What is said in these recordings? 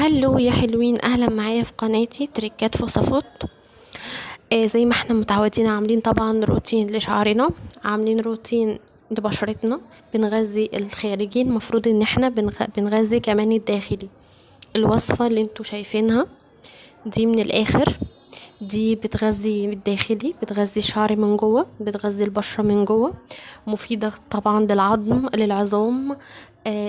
هلو يا حلوين، اهلا معايا في قناتي تريكات وصفات. زي ما احنا متعودين عاملين طبعا روتين لشعرنا، عاملين روتين لبشرتنا، بنغذي الخارجي. المفروض ان احنا بنغذي كمان الداخلي. الوصفة اللي انتوا شايفينها دي من الاخر، دي بتغذي الداخلي، بتغذي الشعر من جوه، بتغذي البشرة من جوه، مفيدة طبعا للعظم للعظام.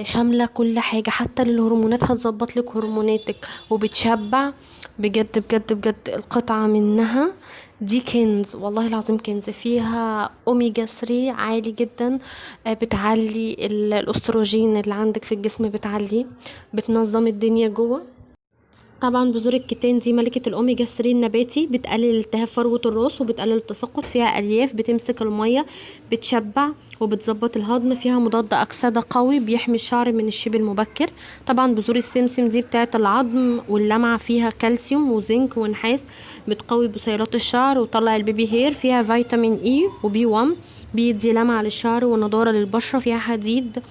شاملة كل حاجة، حتى للهرمونات هتظبط لك هرموناتك وبتشبع. بجد بجد بجد القطعة منها دي كنز، والله العظيم كنز. فيها اوميجا 3 عالي جدا، بتعلي الاستروجين اللي عندك في الجسم، بتعليه، بتنظم الدنيا جوه. طبعا بذور الكتان دي ملكة الأوميجا 3 النباتي، بتقلل التهاب فروة الراس وبتقلل التساقط. فيها ألياف بتمسك المية، بتشبع وبتظبط الهضم. فيها مضاد أكسدة قوي بيحمي الشعر من الشيب المبكر. طبعا بذور السمسم دي بتاعة العظم واللمعة، فيها كالسيوم وزنك ونحاس، بتقوي بصيلات الشعر وطلع البيبي هير. فيها فيتامين اي وبي 1 بيدي لمعة للشعر ونضارة للبشرة. فيها حديد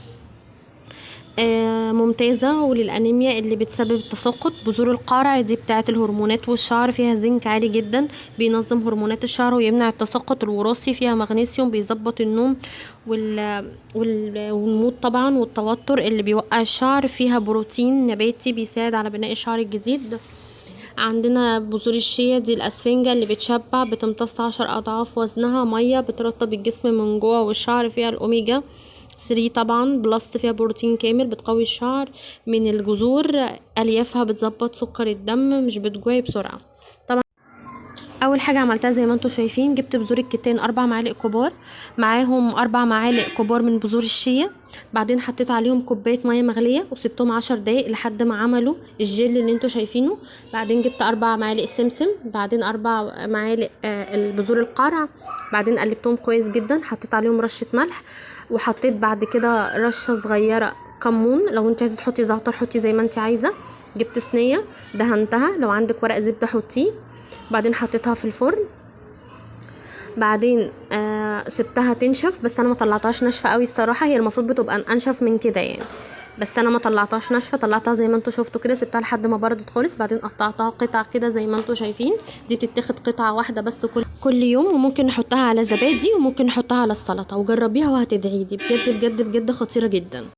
ممتازة وللأنيميا اللي بتسبب التساقط. بذور القرع دي بتاعة الهرمونات والشعر، فيها زنك عالي جدا بينظم هرمونات الشعر ويمنع التساقط الوراثي. فيها مغنيسيوم بيظبط النوم والمود طبعا والتوتر اللي بيوقع الشعر. فيها بروتين نباتي بيساعد على بناء الشعر الجديد. عندنا بذور الشيا دي الأسفنجة اللي بتشبع، بتمتص 10 أضعاف وزنها. مية بترطب الجسم من جوه والشعر. فيها الأوميجا 3 طبعا بلس، فيها بروتين كامل بتقوي الشعر من الجذور. اليافها بتظبط سكر الدم، مش بتجوعي بسرعه. طبعا اول حاجه عملتها زي ما انتم شايفين، جبت بذور الكتان 4 معالق كبار، معاهم 4 معالق كبار من بذور الشيا. بعدين حطيت عليهم كوبايه ميه مغليه وسبتهم 10 دقايق لحد ما عملوا الجل اللي انتم شايفينه. بعدين جبت 4 معالق سمسم، بعدين 4 معالق البذور القرع. بعدين قلبتهم كويس جدا، حطيت عليهم رشه ملح، وحطيت بعد كده رشه صغيره كمون. لو انت عايزه تحطي زعتر حطي زي ما انت عايزه. جبت صينيه دهنتها، لو عندك ورق زبده حطيه. بعدين حطيتها في الفرن. بعدين سبتها تنشف، بس انا ما طلعتهاش ناشفه قوي الصراحه، هي المفروض بتبقى انشف من كده يعني، بس انا ما طلعتهاش ناشفه، طلعتها زي ما انتوا شفتوا كده، سبتها لحد ما بردت خالص. بعدين قطعتها قطع كده زي ما انتوا شايفين. دي بتتاخد قطعه واحده بس كل يوم، وممكن نحطها على زبادي وممكن نحطها على السلطه، وجربيها وهتدعيلي. بجد بجد بجد خطيره جدا.